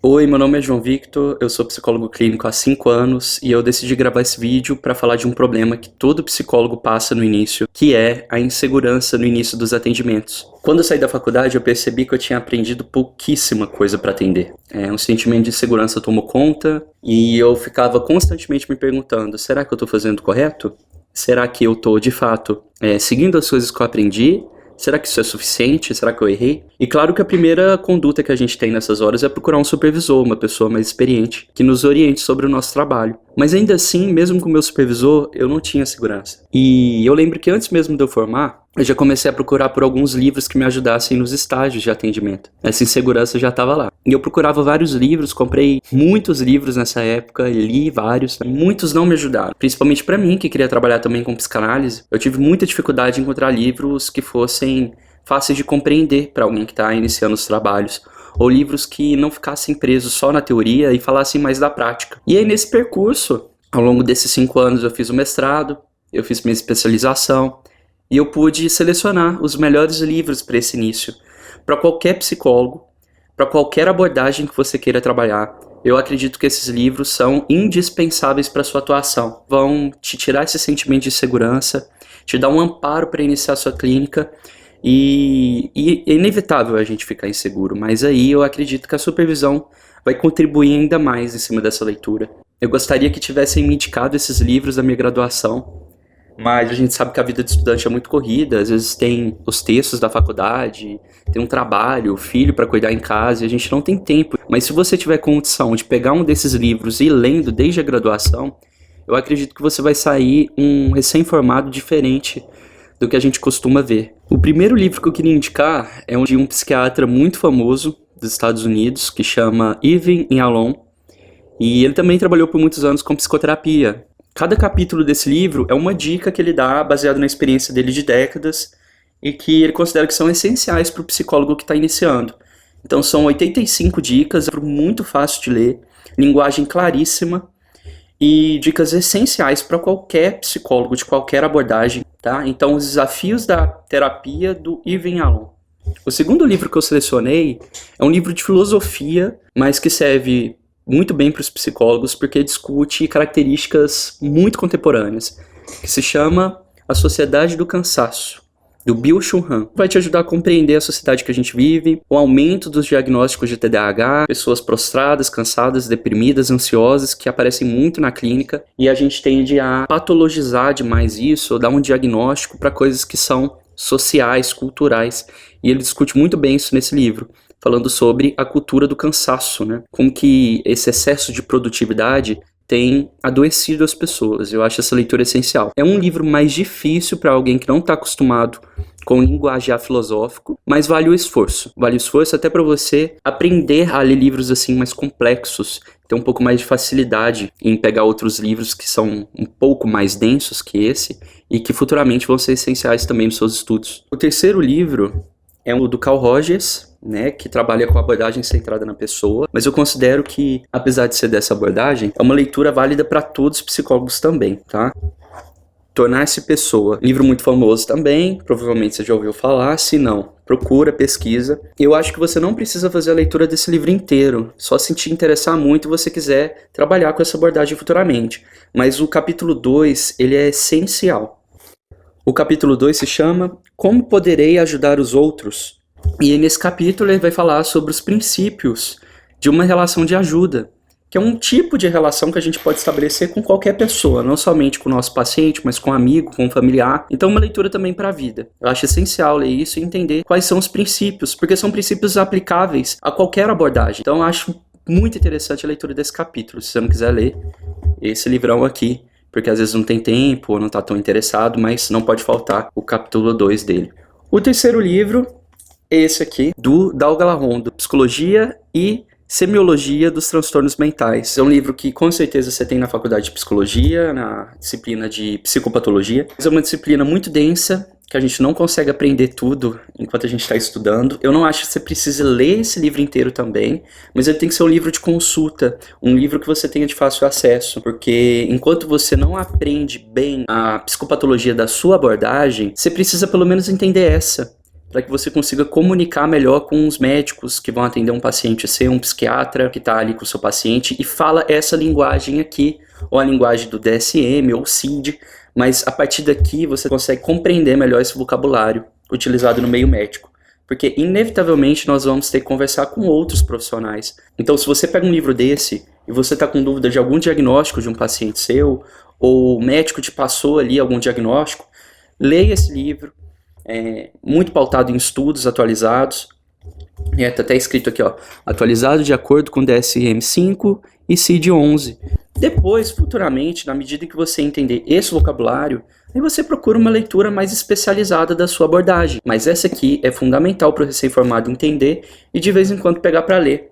Oi, meu nome é João Victor, eu sou psicólogo clínico há 5 anos e eu decidi gravar esse vídeo para falar de um problema que todo psicólogo passa no início, que é a insegurança no início dos atendimentos. Quando eu saí da faculdade, eu percebi que eu tinha aprendido pouquíssima coisa para atender. Um sentimento de insegurança tomou conta e eu ficava constantemente me perguntando, será que eu estou fazendo correto? Será que eu estou, de fato, seguindo as coisas que eu aprendi? Será que isso é suficiente? Será que eu errei? E claro que a primeira conduta que a gente tem nessas horas é procurar um supervisor, uma pessoa mais experiente, que nos oriente sobre o nosso trabalho. Mas ainda assim, mesmo com o meu supervisor, eu não tinha segurança. E eu lembro que antes mesmo de eu formar, eu já comecei a procurar por alguns livros que me ajudassem nos estágios de atendimento. Essa insegurança já estava lá. E eu procurava vários livros, comprei muitos livros nessa época, li vários. Muitos não me ajudaram. Principalmente para mim, que queria trabalhar também com psicanálise. Eu tive muita dificuldade em encontrar livros que fossem fáceis de compreender para alguém que está iniciando os trabalhos. Ou livros que não ficassem presos só na teoria e falassem mais da prática. E aí nesse percurso, ao longo desses 5 anos eu fiz o mestrado, eu fiz minha especialização, e eu pude selecionar os melhores livros para esse início. Para qualquer psicólogo, para qualquer abordagem que você queira trabalhar, eu acredito que esses livros são indispensáveis para sua atuação. Vão te tirar esse sentimento de segurança, te dar um amparo para iniciar sua clínica, e é inevitável a gente ficar inseguro, mas aí eu acredito que a supervisão vai contribuir ainda mais em cima dessa leitura. Eu gostaria que tivessem me indicado esses livros da minha graduação, mas a gente sabe que a vida de estudante é muito corrida, às vezes tem os textos da faculdade, tem um trabalho, filho para cuidar em casa, e a gente não tem tempo. Mas se você tiver condição de pegar um desses livros e ir lendo desde a graduação, eu acredito que você vai sair um recém-formado diferente do que a gente costuma ver. O primeiro livro que eu queria indicar é de um psiquiatra muito famoso dos Estados Unidos, que chama Irving Yalom, e ele também trabalhou por muitos anos com psicoterapia. Cada capítulo desse livro é uma dica que ele dá baseado na experiência dele de décadas e que ele considera que são essenciais para o psicólogo que está iniciando. Então são 85 dicas, é muito fácil de ler, linguagem claríssima e dicas essenciais para qualquer psicólogo de qualquer abordagem, tá? Então os desafios da terapia do Irving Yalom. O segundo livro que eu selecionei é um livro de filosofia, mas que serve muito bem para os psicólogos, porque discute características muito contemporâneas, que se chama A Sociedade do Cansaço, do Byung-Chul Han. Vai te ajudar a compreender a sociedade que a gente vive, o aumento dos diagnósticos de TDAH, pessoas prostradas, cansadas, deprimidas, ansiosas, que aparecem muito na clínica, e a gente tende a patologizar demais isso, ou dar um diagnóstico para coisas que são sociais, culturais, e ele discute muito bem isso nesse livro, falando sobre a cultura do cansaço, né? Como que esse excesso de produtividade tem adoecido as pessoas. Eu acho essa leitura essencial. É um livro mais difícil para alguém que não está acostumado com linguajar filosófico, mas vale o esforço. Vale o esforço até para você aprender a ler livros assim mais complexos, ter um pouco mais de facilidade em pegar outros livros que são um pouco mais densos que esse e que futuramente vão ser essenciais também nos seus estudos. O terceiro livro é o do Carl Rogers, né, que trabalha com abordagem centrada na pessoa, mas eu considero que, apesar de ser dessa abordagem, é uma leitura válida para todos os psicólogos também, tá? Tornar-se Pessoa, livro muito famoso também, provavelmente você já ouviu falar, se não, procura, pesquisa. Eu acho que você não precisa fazer a leitura desse livro inteiro, só se te interessar muito e você quiser trabalhar com essa abordagem futuramente, mas o capítulo 2, ele é essencial. O capítulo 2 se chama Como Poderei Ajudar os Outros? E nesse capítulo ele vai falar sobre os princípios de uma relação de ajuda, que é um tipo de relação que a gente pode estabelecer com qualquer pessoa, não somente com o nosso paciente, mas com um amigo, com um familiar. Então uma leitura também para a vida. Eu acho essencial ler isso e entender quais são os princípios, porque são princípios aplicáveis a qualquer abordagem. Então eu acho muito interessante a leitura desse capítulo. Se você não quiser ler esse livrão aqui, porque às vezes não tem tempo ou não está tão interessado, mas não pode faltar o capítulo 2 dele. O terceiro livro é esse aqui, do Dougal Hondo, Psicologia e Semiologia dos Transtornos Mentais. É um livro que com certeza você tem na faculdade de Psicologia, na disciplina de Psicopatologia. Mas é uma disciplina muito densa, que a gente não consegue aprender tudo enquanto a gente está estudando. Eu não acho que você precise ler esse livro inteiro também, mas ele tem que ser um livro de consulta, um livro que você tenha de fácil acesso, porque enquanto você não aprende bem a psicopatologia da sua abordagem, você precisa pelo menos entender essa. para que você consiga comunicar melhor com os médicos que vão atender um paciente seu, um psiquiatra que está ali com o seu paciente e fala essa linguagem aqui, ou a linguagem do DSM ou CID, mas a partir daqui você consegue compreender melhor esse vocabulário utilizado no meio médico. Porque, inevitavelmente, nós vamos ter que conversar com outros profissionais. Então, se você pega um livro desse e você está com dúvida de algum diagnóstico de um paciente seu, ou o médico te passou ali algum diagnóstico, leia esse livro, muito pautado em estudos atualizados. Tá até escrito aqui, ó, atualizado de acordo com DSM-5 e CID-11. Depois, futuramente, na medida que você entender esse vocabulário, aí você procura uma leitura mais especializada da sua abordagem. Mas essa aqui é fundamental para o recém-formado entender e de vez em quando pegar para ler.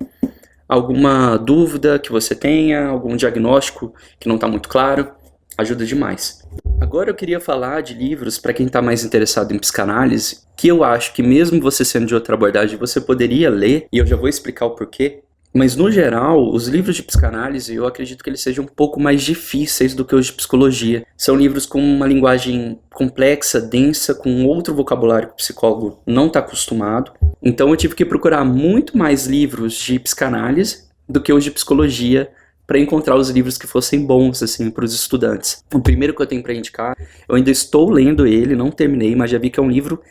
Alguma dúvida que você tenha, algum diagnóstico que não está muito claro, ajuda demais. Agora eu queria falar de livros para quem está mais interessado em psicanálise, que eu acho que mesmo você sendo de outra abordagem, você poderia ler, e eu já vou explicar o porquê. Mas, no geral, os livros de psicanálise, eu acredito que eles sejam um pouco mais difíceis do que os de psicologia. São livros com uma linguagem complexa, densa, com outro vocabulário que o psicólogo não está acostumado. Então, eu tive que procurar muito mais livros de psicanálise do que os de psicologia para encontrar os livros que fossem bons, assim, para os estudantes. O primeiro que eu tenho para indicar, eu ainda estou lendo ele, não terminei, mas já vi que é um livro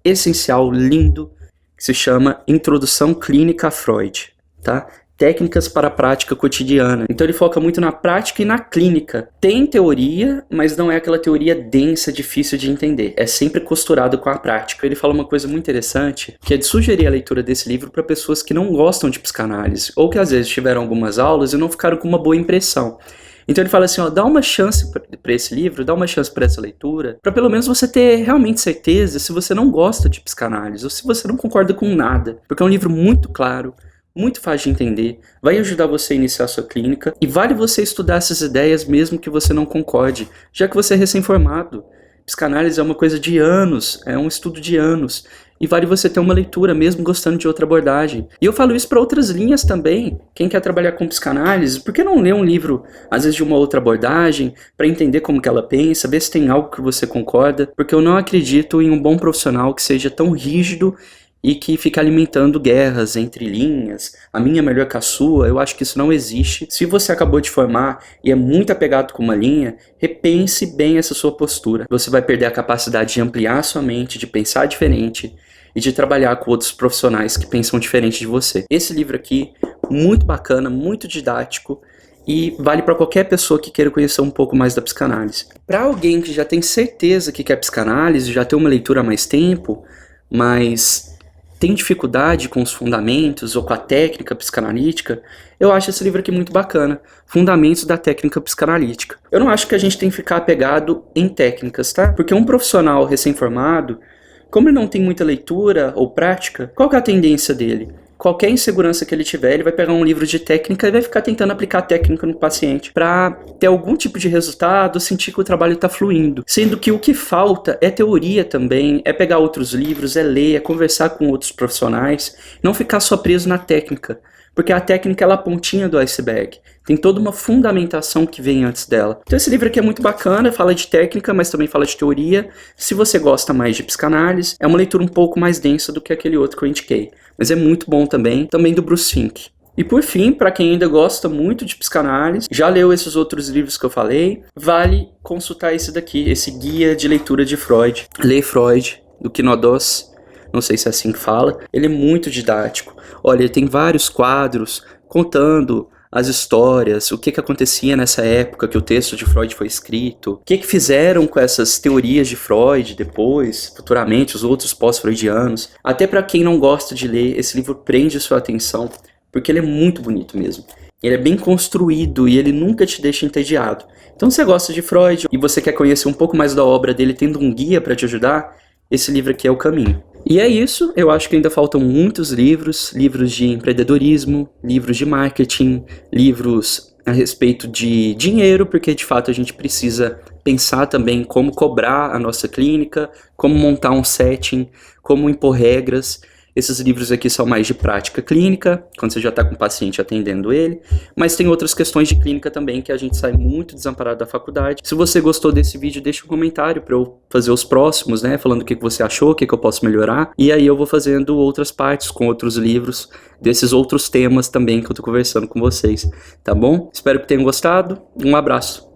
essencial, lindo, que se chama Introdução Clínica a Freud. Tá? Técnicas para a prática cotidiana. Então ele foca muito na prática e na clínica. Tem teoria, mas não é aquela teoria densa, difícil de entender. É sempre costurado com a prática. Ele fala uma coisa muito interessante, que é de sugerir a leitura desse livro para pessoas que não gostam de psicanálise, ou que às vezes tiveram algumas aulas e não ficaram com uma boa impressão. Então ele fala assim, ó, dá uma chance para esse livro, dá uma chance para essa leitura, para pelo menos você ter realmente certeza se você não gosta de psicanálise, ou se você não concorda com nada. Porque é um livro muito claro, muito fácil de entender, vai ajudar você a iniciar a sua clínica e vale você estudar essas ideias mesmo que você não concorde, já que você é recém-formado. Psicanálise é uma coisa de anos, é um estudo de anos e vale você ter uma leitura mesmo gostando de outra abordagem. E eu falo isso para outras linhas também. Quem quer trabalhar com psicanálise, por que não ler um livro, às vezes de uma outra abordagem, para entender como que ela pensa, ver se tem algo que você concorda, porque eu não acredito em um bom profissional que seja tão rígido e que fica alimentando guerras entre linhas, a minha é melhor que a sua. Eu acho que isso não existe. Se você acabou de formar e é muito apegado com uma linha, repense bem essa sua postura. Você vai perder a capacidade de ampliar a sua mente, de pensar diferente e de trabalhar com outros profissionais que pensam diferente de você. Esse livro aqui, muito bacana, muito didático e vale para qualquer pessoa que queira conhecer um pouco mais da psicanálise. Para alguém que já tem certeza que quer psicanálise, já tem uma leitura há mais tempo, mas tem dificuldade com os fundamentos ou com a técnica psicanalítica, eu acho esse livro aqui muito bacana, Fundamentos da Técnica Psicanalítica. Eu não acho que a gente tem que ficar apegado em técnicas, tá? Porque um profissional recém-formado, como ele não tem muita leitura ou prática, qual que é a tendência dele? Qualquer insegurança que ele tiver, ele vai pegar um livro de técnica e vai ficar tentando aplicar a técnica no paciente para ter algum tipo de resultado, sentir que o trabalho está fluindo. Sendo que o que falta é teoria também, é pegar outros livros, é ler, é conversar com outros profissionais, não ficar só preso na técnica. Porque a técnica é a pontinha do iceberg. Tem toda uma fundamentação que vem antes dela. Então esse livro aqui é muito bacana, fala de técnica, mas também fala de teoria. Se você gosta mais de psicanálise, é uma leitura um pouco mais densa do que aquele outro que eu indiquei. Mas é muito bom também do Bruce Fink. E por fim, para quem ainda gosta muito de psicanálise, já leu esses outros livros que eu falei, vale consultar esse daqui, esse guia de leitura de Freud. Lê Freud, do Quinodos, não sei se é assim que fala. Ele é muito didático. Olha, ele tem vários quadros contando as histórias, o que acontecia nessa época que o texto de Freud foi escrito, o que fizeram com essas teorias de Freud depois, futuramente, os outros pós-freudianos. Até para quem não gosta de ler, esse livro prende sua atenção, porque ele é muito bonito mesmo. Ele é bem construído e ele nunca te deixa entediado. Então, se você gosta de Freud e você quer conhecer um pouco mais da obra dele, tendo um guia para te ajudar, esse livro aqui é o caminho. E é isso, eu acho que ainda faltam muitos livros, livros de empreendedorismo, livros de marketing, livros a respeito de dinheiro, porque de fato a gente precisa pensar também como cobrar a nossa clínica, como montar um setting, como impor regras. Esses livros aqui são mais de prática clínica, quando você já está com o paciente atendendo ele, mas tem outras questões de clínica também que a gente sai muito desamparado da faculdade. Se você gostou desse vídeo, deixa um comentário para eu fazer os próximos, né, falando o que você achou, o que eu posso melhorar, e aí eu vou fazendo outras partes com outros livros desses outros temas também que eu tô conversando com vocês, tá bom? Espero que tenham gostado, um abraço!